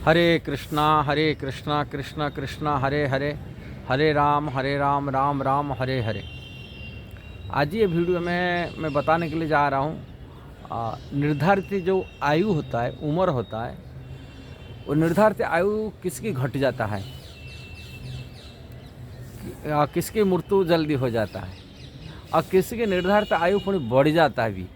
हरे कृष्णा कृष्ण कृष्ण हरे हरे, हरे राम राम राम हरे हरे। आज ये वीडियो में मैं बताने के लिए जा रहा हूँ निर्धारित जो आयु होता है, उम्र होता है, वो निर्धारित आयु किसकी घट जाता है, किसकी मृत्यु जल्दी हो जाता है और किसी की निर्धारित आयु थोड़ी बढ़ जाता है भी।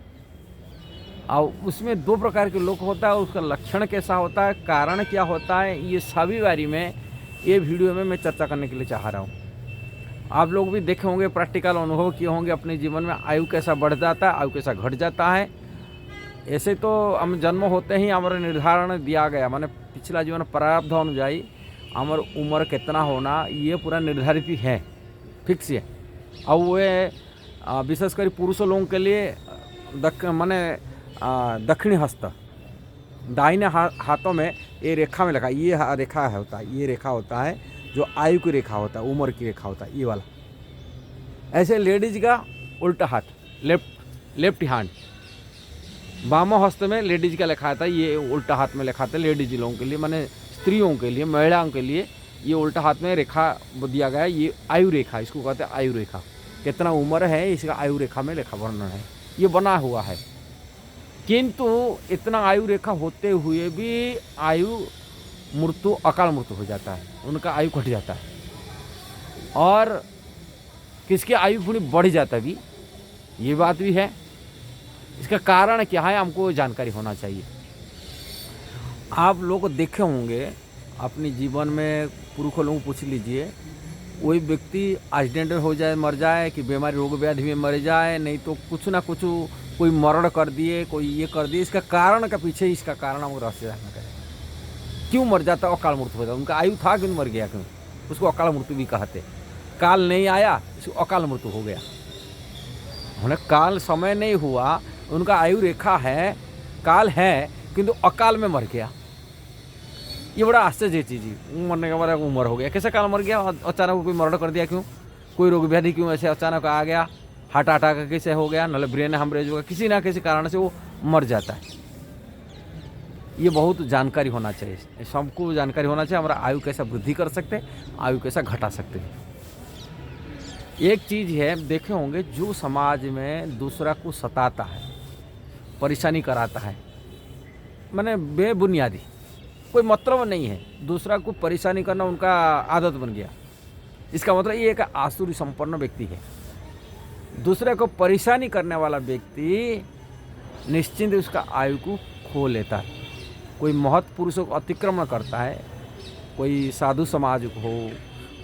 और उसमें दो प्रकार के लोग होता है, उसका लक्षण कैसा होता है, कारण क्या होता है, ये सभी बारे में ये वीडियो में मैं चर्चा करने के लिए चाह रहा हूँ। आप लोग भी देखे होंगे, प्रैक्टिकल अनुभव किए होंगे अपने जीवन में, आयु कैसा बढ़ जाता है, आयु कैसा घट जाता है। ऐसे तो हम जन्म होते ही हमारा निर्धारण दिया गया, माने पिछला जीवन प्रारब्ध अनुଯାयी हमारी उम्र कितना होना ये पूरा निर्धारित ही है, फिक्स है। और वो विशेषकर पुरुषों लोगों के लिए दक्षिणी हस्त, दाहिने हाथों में ये रेखा में लिखा, ये रेखा होता है, ये रेखा होता है जो आयु की रेखा होता है, उम्र की रेखा होता है, ये वाला। ऐसे लेडीज का उल्टा हाथ, लेफ्ट हैंड, बामों हस्त में लेडीज का लिखा था, ये उल्टा हाथ में लिखा था लेडीज लोगों के लिए, माने स्त्रियों के लिए, महिलाओं के लिए ये उल्टा हाथ में रेखा दिया गया है। ये आयु रेखा, इसको कहते हैं आयु रेखा। कितना उम्र है इसका आयु रेखा में लिखा वर्णन है, ये बना हुआ है। किंतु इतना आयु रेखा होते हुए भी आयु मृत्यु, अकाल मृत्यु हो जाता है, उनका आयु घट जाता है और किसकी आयु थोड़ी बढ़ जाता है भी, ये बात भी है। इसका कारण क्या है हमको जानकारी होना चाहिए। आप लोग देखे होंगे अपने जीवन में, पुरुषों लोगों को पूछ लीजिए, कोई व्यक्ति एक्सीडेंट हो जाए, मर जाए, कि बीमारी रोग व्याधि में मर जाए, नहीं तो कुछ ना कुछ कोई मरण कर दिए, कोई ये कर दिए, इसका कारण का पीछे इसका कारण हम रहस्य जानना करें। क्यों मर जाता, अकाल मृत्यु हो जाता, उनका आयु था क्यों मर गया, क्यों, उसको अकाल मृत्यु भी कहते। काल नहीं आया, इसको अकाल मृत्यु हो गया। उन्हें काल समय नहीं हुआ, उनका आयु रेखा है, काल है, किंतु अकाल में मर गया। ये बड़ा आश्चर्य चीज़ है। मरने का बड़ा उम्र हो गया, कैसे काल मर गया, अचानक कोई मर्डर कर दिया क्यों, कोई रोग व्याधि क्यों ऐसे अचानक आ गया, हार्ट अटैक कैसे हो गया, न ब्रेन हेमरेज हो गया, किसी ना किसी कारण से वो मर जाता है। ये बहुत जानकारी होना चाहिए, सबको जानकारी होना चाहिए हमारा आयु कैसा वृद्धि कर सकते हैं, आयु कैसा घटा सकते हैं। एक चीज़ है, देखे होंगे, जो समाज में दूसरा को सताता है, परेशानी कराता है, माने बेबुनियादी, कोई मतलब नहीं है, दूसरा को परेशानी करना उनका आदत बन गया। इसका मतलब ये एक आसुरी संपन्न व्यक्ति है। दूसरे को परेशानी करने वाला व्यक्ति निश्चिंत उसका आयु को खो लेता है। कोई महत् पुरुषों को अतिक्रमण करता है, कोई साधु समाज को हो,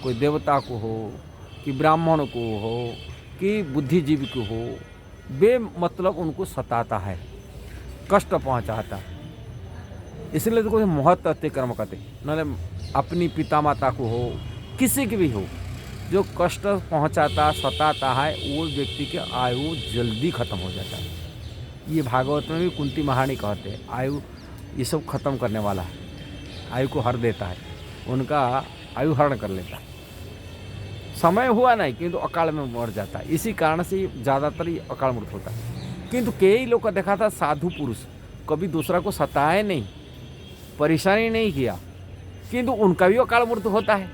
कोई देवता को हो, कि ब्राह्मण को हो, कि बुद्धिजीवी को हो, बेमतलब उनको सताता है, कष्ट पहुंचाता है। इसलिए तो कोई महत् अतिक्रमण करते, न अपनी पिता माता को हो, किसी की भी हो, जो कष्ट पहुंचाता, सताता है, वो व्यक्ति की आयु जल्दी खत्म हो जाता है। ये भागवत में भी कुंती महारानी कहते हैं, आयु ये सब खत्म करने वाला है, आयु को हर देता है, उनका आयु हरण कर लेता है। समय हुआ नहीं किंतु अकाल में मर जाता है। इसी कारण से ज़्यादातर ये अकाल मृत्यु होता है। किंतु कई लोग का देखा था, साधु पुरुष कभी दूसरा को सताए नहीं, परेशानी नहीं किया, किंतु उनका भी अकाल मृत्यु होता है,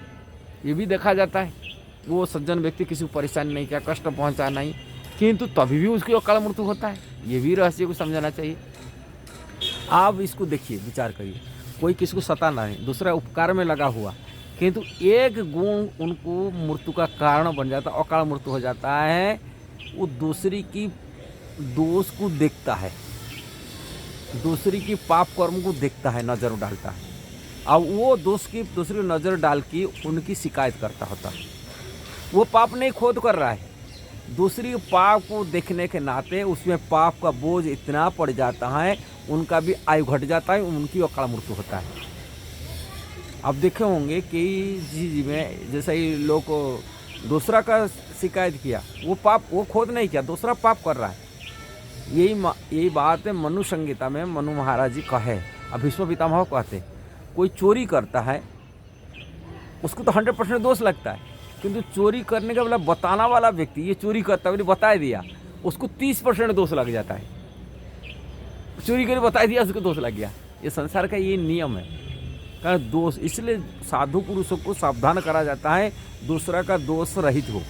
ये भी देखा जाता है। वो सज्जन व्यक्ति किसी को परेशानी नहीं किया, कष्ट पहुंचा नहीं, किंतु तभी भी उसकी अकाल मृत्यु होता है। ये भी रहस्य को समझना चाहिए। आप इसको देखिए, विचार करिए, कोई किसी को सताना नहीं, दूसरा उपकार में लगा हुआ, किंतु एक गुण उनको मृत्यु का कारण बन जाता, अकाल मृत्यु हो जाता है। वो दूसरी की दोष को देखता है, दूसरी की पाप कर्म को देखता है, नज़र डालता है, और वो दोष की दूसरी नज़र डाल के उनकी शिकायत करता होता है। वो पाप नहीं खोद कर रहा है, दूसरी पाप को देखने के नाते उसमें पाप का बोझ इतना पड़ जाता है, उनका भी आयु घट जाता है, उनकी अकाल मृत्यु होता है। आप देखे होंगे कि चीज में जैसे ही लोग दूसरा का शिकायत किया, वो पाप वो खोद नहीं किया, दूसरा पाप कर रहा है। यही बात है मनु संहिता में मनु महाराज जी कहे, अब भीष्म पितामह कहते, कोई चोरी करता है उसको तो 100% दोष लगता है, किंतु चोरी करने का मतलब बताना वाला व्यक्ति ये चोरी करता है, बता दिया, उसको 30% दोष लग जाता है। चोरी करके बता दिया, उसको दोष लग गया। ये संसार का ये नियम है। कारण दोष, इसलिए साधु पुरुषों को सावधान करा जाता है दूसरा का दोष रहित हो।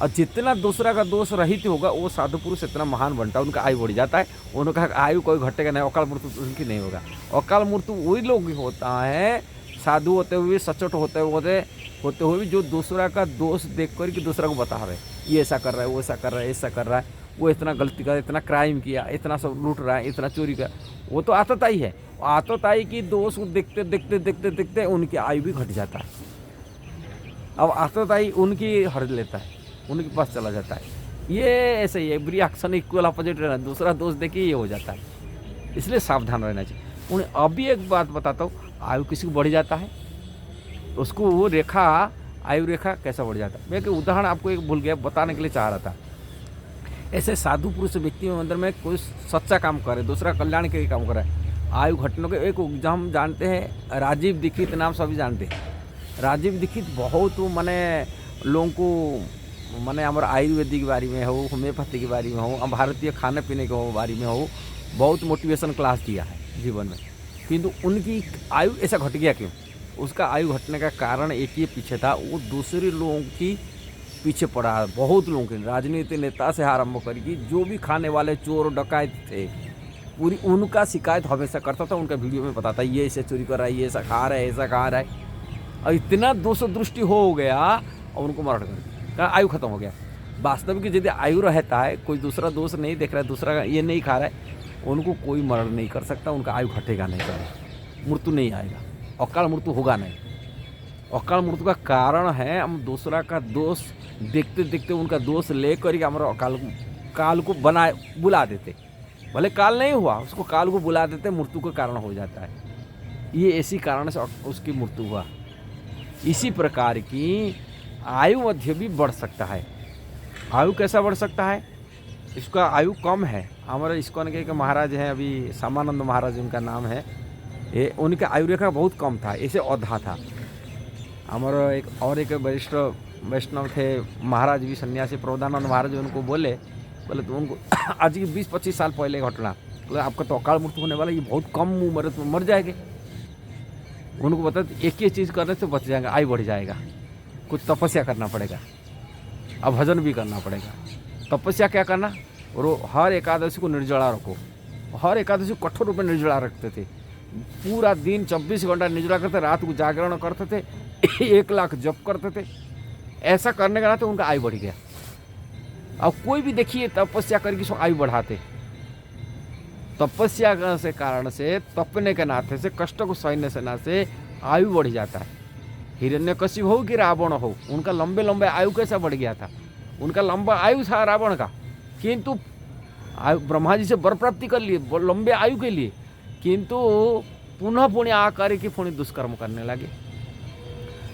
और जितना दूसरा का दोष रहित होगा वो साधु पुरुष इतना महान बनता है, उनका आयु बढ़ जाता है। उनका आयु कोई घटेगा नहीं, अकाल मृत्यु उनकी नहीं होगा। अकाल मृत्यु वही लोग होता है साधु होते हुए, सचोट होते हुए भी, जो दूसरा का दोष देख कर कि दूसरा को बता रहे ये ऐसा कर रहा है, वो ऐसा कर रहा है, ऐसा कर रहा है, वो इतना गलती कर, इतना क्राइम किया, इतना सब लूट रहा है, इतना चोरी कर, वो तो आतताई है। आतताई की दोष को देखते देखते देखते देखते उनकी आयु भी घट जाता है। अब आतताई उनकी हर लेता है, उनके पास चला जाता है। ये ऐसे ही है, रिएक्शन इक्वल अपोजिट रहना, दूसरा दोष देखिए ये हो जाता है। इसलिए सावधान रहना चाहिए। उन्हें अभी एक बात बताता हूँ, आयु किसी को बढ़ जाता है उसको वो रेखा, आयु रेखा कैसा बढ़ जाता है। मैं एक उदाहरण आपको एक भूल गया बताने के लिए चाह रहा था। ऐसे साधु पुरुष व्यक्ति में अंदर में कोई सच्चा काम करे, दूसरा कल्याण के लिए काम करे, आयु घटने के एक हम जानते हैं, राजीव दीक्षित नाम सभी जानते हैं। राजीव दीक्षित बहुत माने लोगों को माने हमारे आयुर्वेदिक के बारे में हो, होम्योपैथी के बारे में हो, हम भारतीय खाने पीने के बारे में हो, बहुत मोटिवेशन क्लास दिया है जीवन में। किंतु उनकी आयु ऐसा घट गया क्यों? उसका आयु घटने का कारण एक ही पीछे था, वो दूसरे लोगों की पीछे पड़ा। बहुत लोगों के राजनीति नेता से आरंभ करके जो भी खाने वाले चोर डकैत थे, पूरी उनका शिकायत हमेशा करता था। उनका वीडियो में बताता ये ऐसे चोरी कर रहा है, ये ऐसा खा रहा है, ऐसा खा रहा है। और इतना दोष दृष्टि हो गया और उनको मरण कर दिया, आयु खत्म हो गया। वास्तविक यदि आयु रहता है, कोई दूसरा दोष नहीं देख रहा है, दूसरा ये नहीं खा रहा है, उनको कोई मरण नहीं कर सकता, उनका आयु घटेगा नहीं, कभी मृत्यु नहीं आएगा, अकाल मृत्यु होगा नहीं। अकाल मृत्यु का कारण है हम दूसरा का दोष देखते देखते उनका दोष ले करके हमारा काल को बुला देते। भले काल नहीं हुआ, उसको काल को बुला देते, मृत्यु का कारण हो जाता है। ये इसी कारण से उसकी मृत्यु हुआ। इसी प्रकार की आयु मध्य भी बढ़ सकता है। आयु कैसा बढ़ सकता है? इसका आयु कम है। हमारे इस्कॉन के महाराज हैं अभी, सामानंद महाराज उनका नाम है, ये उनका आयु रेखा बहुत कम था, ऐसे औधा था। हमारा एक वरिष्ठ वैष्णव थे महाराज भी, सन्यासी प्रबोधानंद महाराज, उनको बोले तो उनको आज की 20-25 साल पहले घटना, बोले आपका तो अकाल मृत्यु होने वाला, ये बहुत कम उम्र में मर जाएंगे। उनको बता एक ही चीज़ करने से बच जाएगा, आयु बढ़ जाएगा। कुछ तपस्या करना पड़ेगा, अब भजन भी करना पड़ेगा। तपस्या क्या करना? और हर एकादशी को निर्जला रखो। हर एकादशी को कठोर रूप में निर्जला रखते थे, पूरा दिन 24 घंटा निर्जला करते, रात को जागरण करते थे, 1 लाख जप करते थे। ऐसा करने के नाते उनका आयु बढ़ गया। अब कोई भी देखिए तपस्या करके सो आयु बढ़ाते, तपस्या से कारण से, तपने के नाते से, कष्ट को सहने से ना से आयु बढ़ जाता है। हिरण्यकशिप हो कि रावण हो, उनका लंबे लंबे आयु कैसा बढ़ गया था? उनका लंबा आयु था रावण का, किंतु ब्रह्मा जी से वर प्राप्ति कर लिए लंबे आयु के लिए, किंतु पुनः आकर के पुण्य दुष्कर्म करने लगे।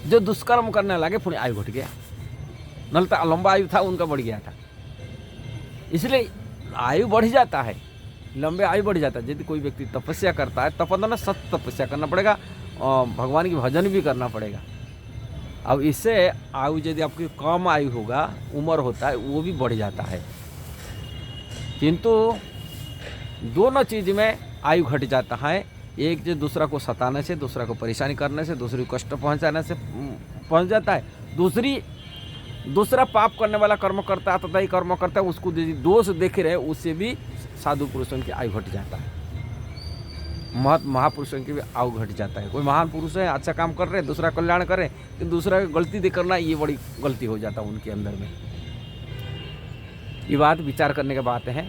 जो दुष्कर्म करने लगे पुण्य आयु घट गया, नलता लंबा आयु था उनका बढ़ गया था। इसलिए आयु बढ़ जाता है, लंबे आयु बढ़ जाता है। यदि कोई व्यक्ति तपस्या करता है, तपस्या सत्य तपस्या करना पड़ेगा, भगवान की भजन भी करना पड़ेगा। अब इससे आयु यदि आपकी कम आयु होगा, उम्र होता है, वो भी बढ़ जाता है। किंतु दोनों चीज़ में आयु घट जाता है। एक जो दूसरा को सताने से, दूसरा को परेशानी करने से, दूसरी को कष्ट पहुंचाने से पहुंच जाता है। दूसरा पाप करने वाला कर्म करता है, तथा कर्म करता है, उसको दोष देख रहे, उससे भी साधु पुरुषों की आयु घट जाता है। महापुरुषों की भी आयु घट जाता है। कोई महान पुरुष है, अच्छा काम कर रहे, दूसरा कल्याण करे, कि दूसरा गलती दे करना, ये बड़ी गलती हो जाता है उनके अंदर में। ये बात विचार करने की बात है।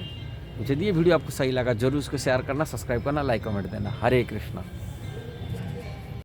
यदि ये वीडियो आपको सही लगा, जरूर उसको शेयर करना, सब्सक्राइब करना, लाइक कमेंट देना। हरे कृष्णा।